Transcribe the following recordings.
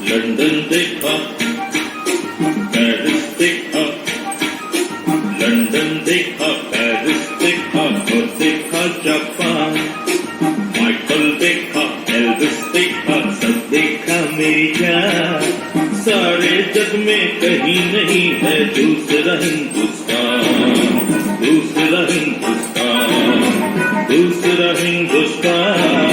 London देखा, Paris देखा, London देखा, पेरिस देखा और देखा जापान। माइकल देखा, एल्विस देखा, सब देखा मेरी जान। सारे जग में कहीं नहीं है दूसरा हिंदुस्तान, दूसरा हिंदुस्तान, दूसरा हिंदुस्तान।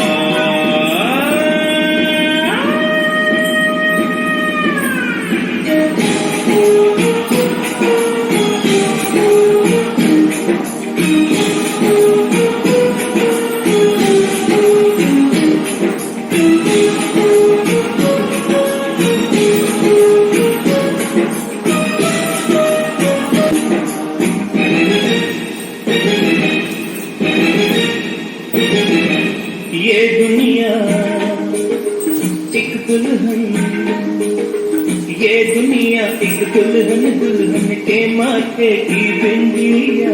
ये दुनिया एक दुल्हन, ये दुनिया एक दुल्हन, दुल्हन के माथे की बिंदिया।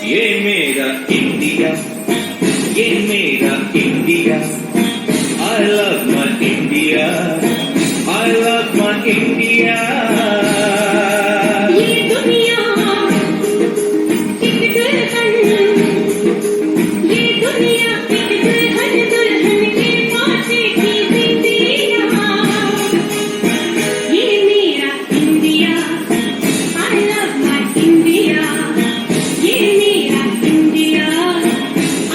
ये मेरा इंडिया, ये मेरा India. I love my India, I love my India। ये दुनिया एक दुल्हन, ये दुनिया एक दुल्हन, दुल्हन के माथे की बिंदिया। ये मेरा India, I love my India। ये मेरा India,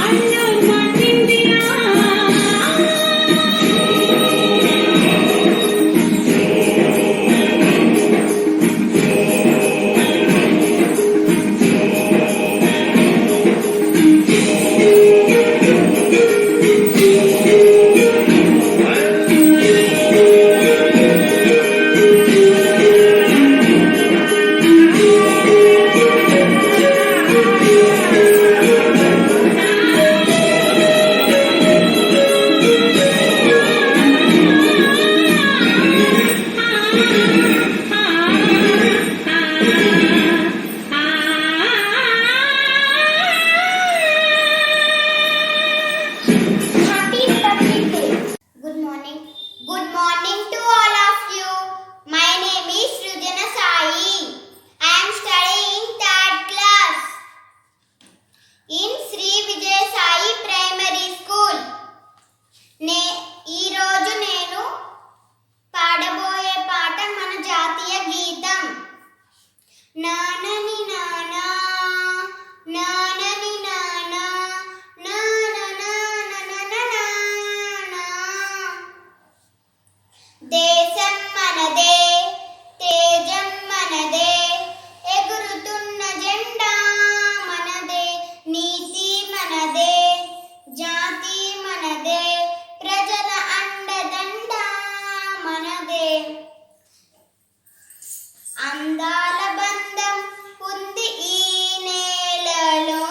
I love my India। అందాల బంధం ఉంది ఈ నేలలో,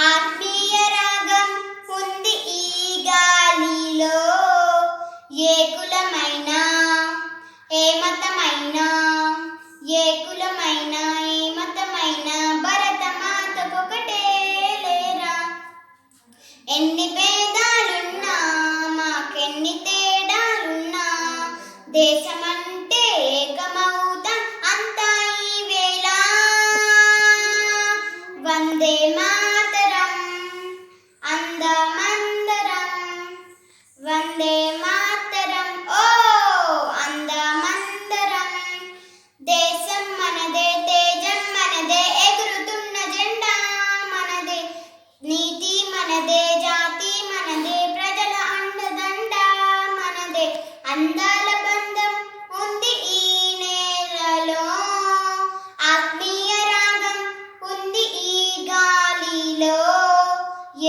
ఆత్మీయ రాగం ఉంది ఈ గాలిలో. ఏ కులమైనా ఏ మతమైనా, ఏ కులమైనా ఏ మతమైనా భరతమాతకొకటే లేరా. ఎన్ని భేదాలున్నా మాకెన్ని తేడాలున్నా, దేశమంటే ఏకమవుతాం అంతా ఈ వేళ. వందే మాతరం అందమందరం, వందే మాతరం ఓ అందమందరం. దేశం మనదే, తేజం మనదే, ఎగురుతున్న జెండా మనదే. నీతి మనదే, జాతి మనదే, ప్రజల అండదండ మనదే. అందాల బంధం ఉంది ఈ నేలలో, ఆత్మీయ రాగం ఉంది ఈ గాలిలో.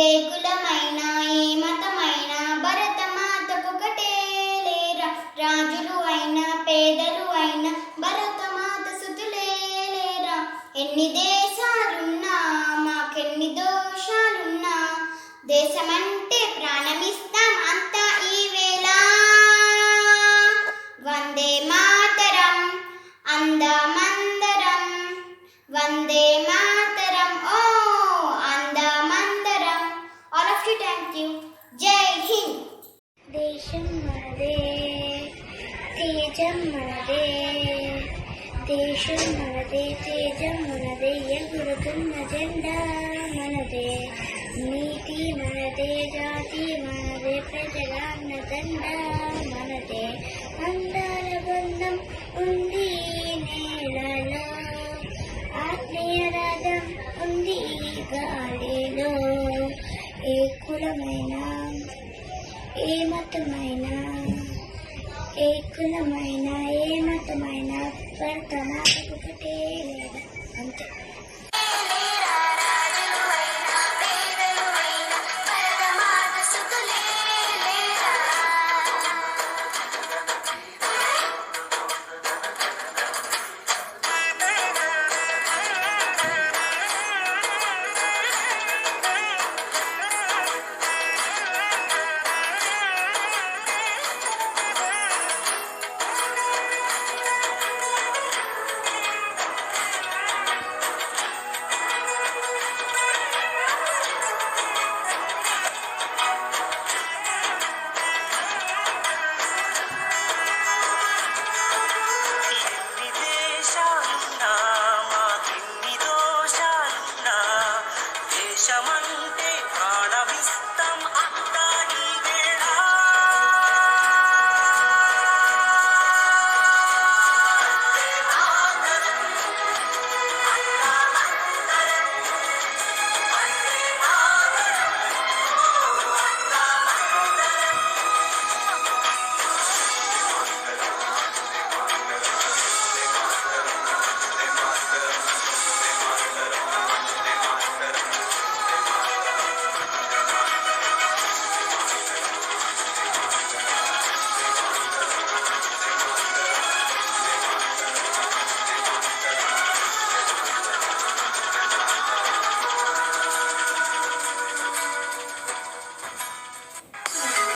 ఏ కులమైనా ఏ మతమైనా భరతమాతకొకటే లేరా. రాజులు అయినా పేదలు అయినా భరతమాత సుతులే లేరా. ఎన్ని దేశాలున్నా మాకెన్ని దోషాలున్నా, దేశమంటే ప్రాణమిస్తాం అంతా ఈ వేళ. వందే మాతరం అందమందరం, వందే మాతరం ఓ అందమందరం. All of you thank you. Jai Hind. దేశం మనదే, తేజం మనదే, దేశం మనదే, తేజం మనదే, ఎగురుతున్న జెండా మనదే. నీతి మనదే, జాతి మనదే, ప్రజల అన్నదండ మనదే. అందాల బంధం ఉంది ఈ నేలలో, ఆత్మీయ రాగం ఉంది ఈ గాలిలో. ఏ కులమైనా ఏ మతమైనా, ఏ కులమైనా ఏ మతమైనా భరతమాతకొకటే లేదా. అంతే. దేశమంటే ప్రాణమిస్తాం అంతా ఈ వేళ.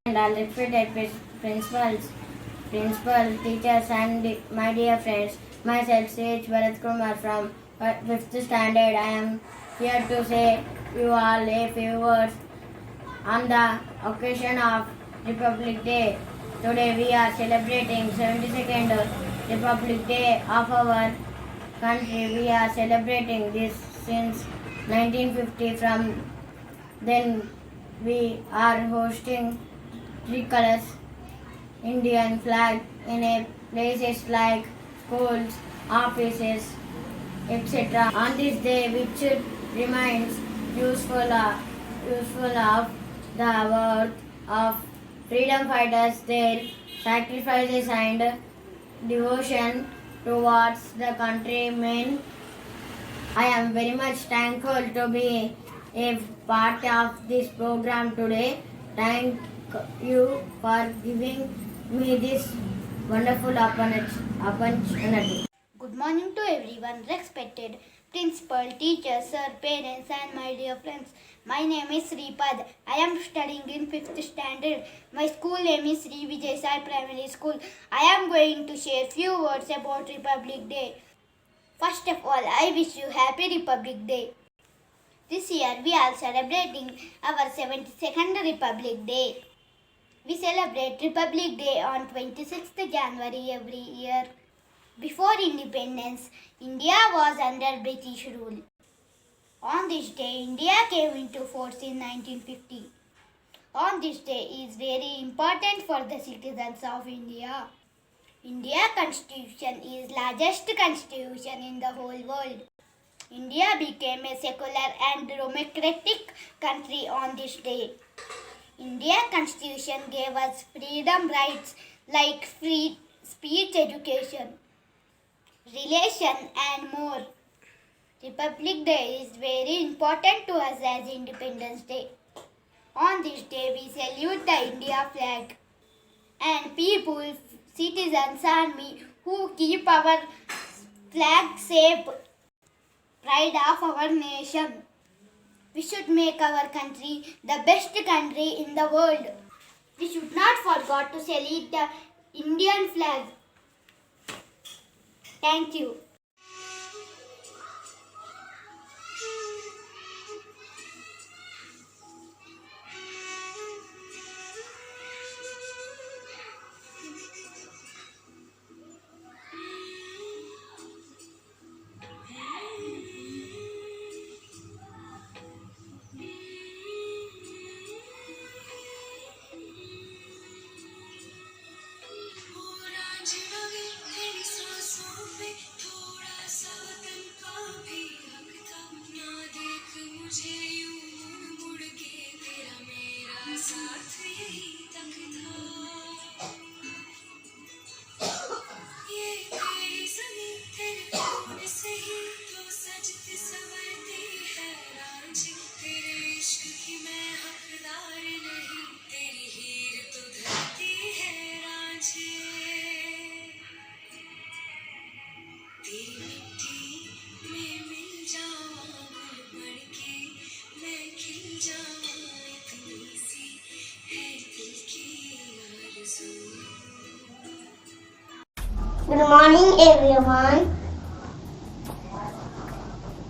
And all respected principals, teachers, and my dear friends, myself C.H. Bharat Kumar from 5th standard. I am here to say you all a few words on the occasion of Republic Day. Today we are celebrating 72nd Republic Day of our country. We are celebrating this since 1950. From then we are hosting tricolors, Indian flag in a places like schools, offices, etc. On this day, which reminds useful of the worth of freedom fighters, their sacrifices and devotion towards the countrymen. I am very much thankful to be a part of this program today. Thank you for giving me this wonderful opportunity. Good morning to everyone, respected principal, teachers, sir, parents, and my dear friends. My name is Sripad. I am studying in 5th standard. My school name is Sri Vijay Sai Primary School. I am going to share few words about Republic Day. First of all, I wish you Happy Republic Day. This year we are celebrating our 72nd Republic Day. We celebrate Republic Day on 26th January every year. Before independence, India was under British rule. On this day, India came into force in 1950. On this day is very important for the citizens of India. India Constitution is largest constitution in the whole world. India became a secular and democratic country on this day. India Constitution gave us freedom rights like free speech, education, relation and more. Republic Day is very important to us as Independence Day. On this day we salute the India flag and people, citizens and me who keep our flag safe, pride of our nation. We should make our country the best country in the world. We should not forget to salute the Indian flag. Thank you. Good morning everyone.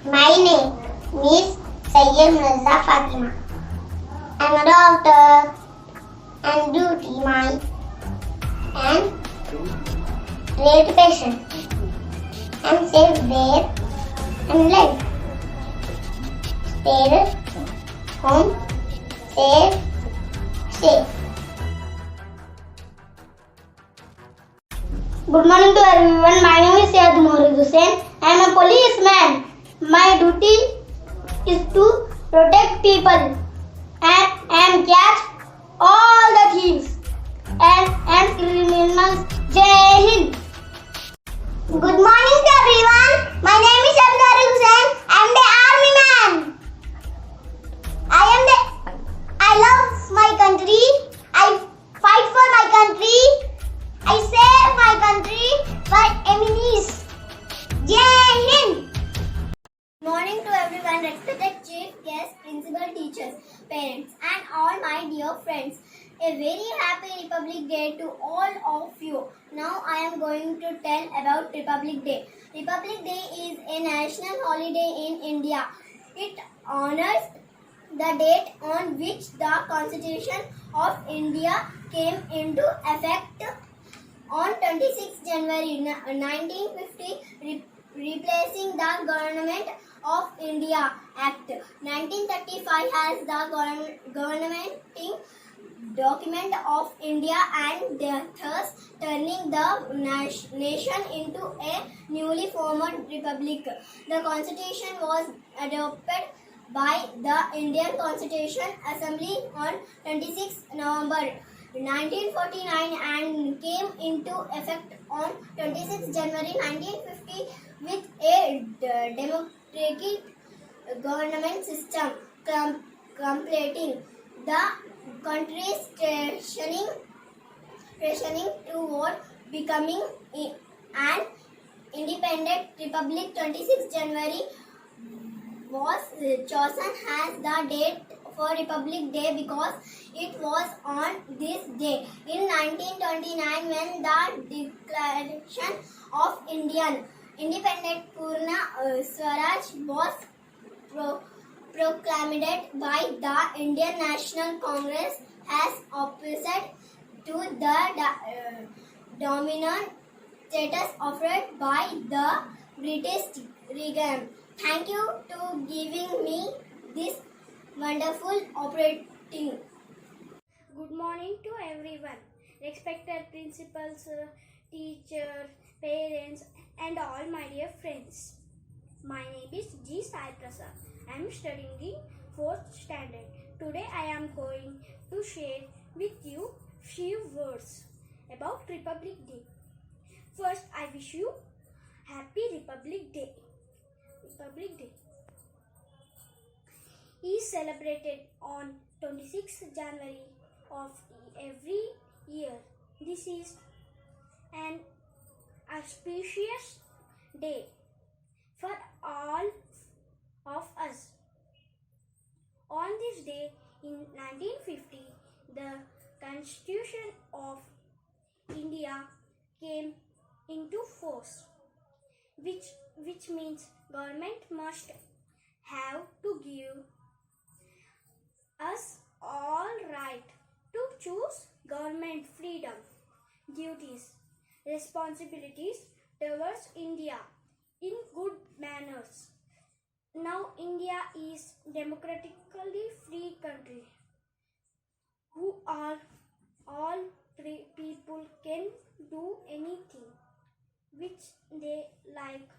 My name is Sayyid Mirza Fatima. I am a doctor and duty mind and great patient. I am safe there and live. Stay home safe. Good morning to everyone. My name is Syed Mohrid Hussain. I am a policeman. My duty is to protect people and catch all the thieves and criminals. Jai Hind. Good morning to everyone. My name is Abdar Hussain. I am the army man. I love my country. I fight for my country. I save my country by enemies. Jai Hind. Morning to everyone, respected chief guests, principal, teachers, parents, and all my dear friends. A very happy Republic Day to all of you. Now I am going to tell about Republic Day. Republic Day is a national holiday in India. It honors the date on which the Constitution of India came into effect on 26 January 1950, replacing the Government of India Act 1935 as the governing document of India and thus turning the nation into a newly formed republic. The Constitution was adopted by the Indian Constitution Assembly on 26 November 1949 and came into effect on 26 January 1950 with a democratic government system completing the country's transitioning toward becoming an independent republic. 26 January was chosen as the date for Republic Day because it was on this day in 1929 when the Declaration of Indian Independence Purna Swaraj was proclaimed by the Indian National Congress as opposite to the dominant status offered by the British regime. Thank you to giving me this wonderful opportunity. Good morning to everyone, respected principals, teachers, parents, and all my dear friends. My name is G. Sai Prasad. I am studying in 4th standard. Today I am going to share with you few words about Republic Day. First, I wish you Happy Republic Day. Republic Day is celebrated on 26th January of every year. This is an auspicious day for all of us. On this day in 1950, the Constitution of India came into force, which means government must have to give us all right to choose government freedom, duties, responsibilities towards India in good manners. Now India is democratically free country who are all people can do anything which they like.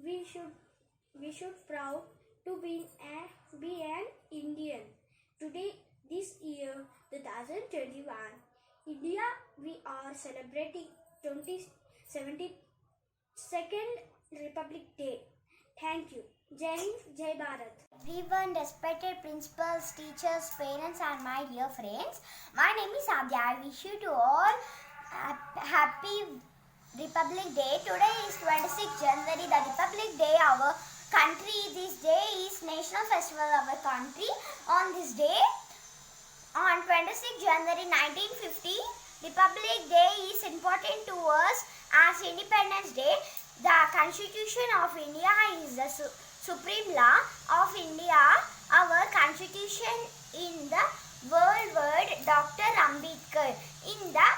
We should proud to be an Indian. Today, this year, 2021, India, we are celebrating 72nd Republic Day. Thank you. Jai Hind, Jai Bharat. Everyone, respected principals, teachers, parents, and my dear friends. My name is Abhya. I wish you to all happy Republic Day. Today is 26th January, the Republic Day. Our country, this day is national festival of our country. On this day, on 26th January 1950, Republic Day is important to us as Independence Day. The Constitution of India is the supreme law of India. Our Constitution in the word Dr. Ambedkar in the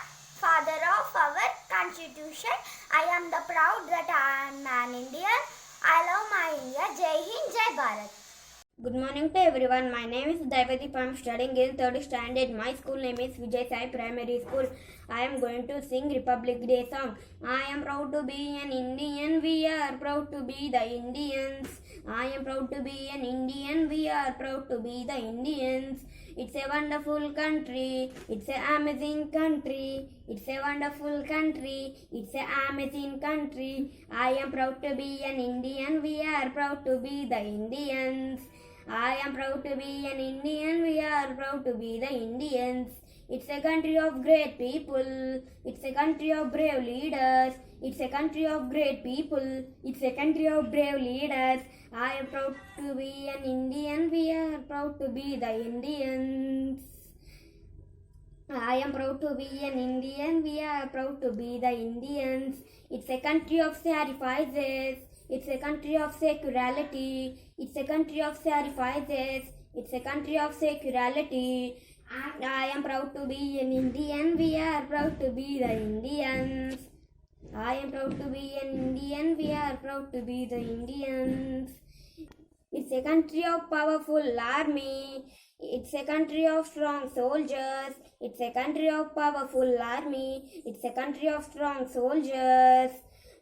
father of our Constitution. I am the proud that I am an Indian. I love my India. Jai Hind, Jai Bharat. Good morning to everyone. My name is Daivadeep. I am studying in 3rd standard. My school name is Vijay Sai Primary School. I am going to sing Republic Day song. I am proud to be an Indian. We are proud to be the Indians. I am proud to be an Indian. We are proud to be the Indians. It's a wonderful country. It's an amazing country. It's a wonderful country. It's an amazing country. I am proud to be an Indian. We are proud to be the Indians. I am proud to be an Indian. We are proud to be the Indians. It's a country of great people. It's a country of brave leaders. It's a country of great people. It's a country of brave leaders. I am proud to be an Indian. We are proud to be the Indians. I am proud to be an Indian. We are proud to be the Indians. It's a country of sacrifices. It's a country of secularity. It's a country of sacrifices. It's a country of secularity. I am proud to be an Indian. We are proud to be the Indians. I am proud to be an Indian. We are proud to be the Indians. It's a country of powerful army. It's a country of strong soldiers. It's a country of powerful army. It's a country of strong soldiers.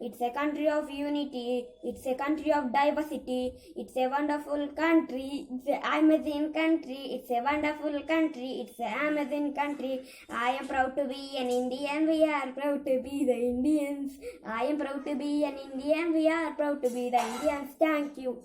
It's a country of unity. It's a country of diversity. It's a wonderful country. It's an amazing country. It's a wonderful country. It's an amazing country. I am proud to be an Indian. We are proud to be the Indians. I am proud to be an Indian. We are proud to be the Indians. Thank you.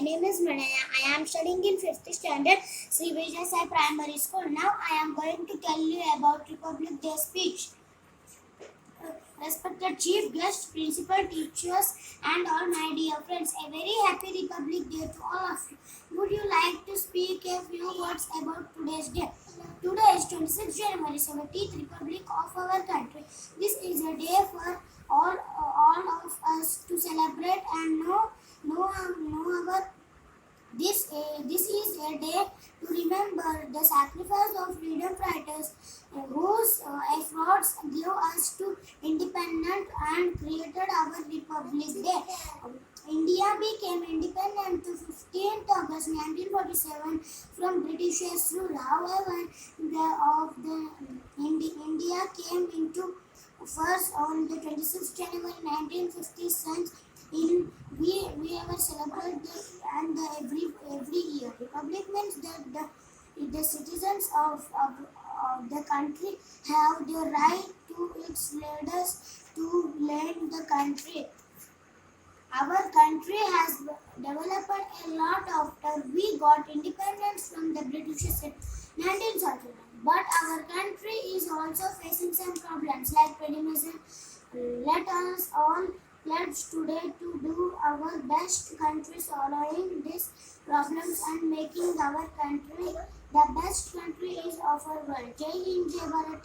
name is Manaya. I am studying in 5th standard, Sri Vijay Sai Primary School. Now I am going to tell you about Republic Day speech. Respected chief guests, principal, teachers, and all my dear friends, a very happy Republic Day to all of you. Would you like to speak a few words about today's day? Today is 26 January, 70th Republic of our country. This is a day for all of us to celebrate and know our this is a day to remember the sacrifice of freedom fighters whose efforts gave us to independence and created our Republic Day. India became independent on 15th August 1947 from Britishers rule. However, India came into first on the 26th January 1950 since we ever celebrate every year. Republic means that the citizens of the country have the right to its leaders to lead the country. Our country has developed a lot after we got independence from the Britishers in 1949. But our country is also facing some problems like feminism. Let us all pledge today to do our best country solving these problems and making our country the best country is of our world. Jai Hind, Jai Bharat.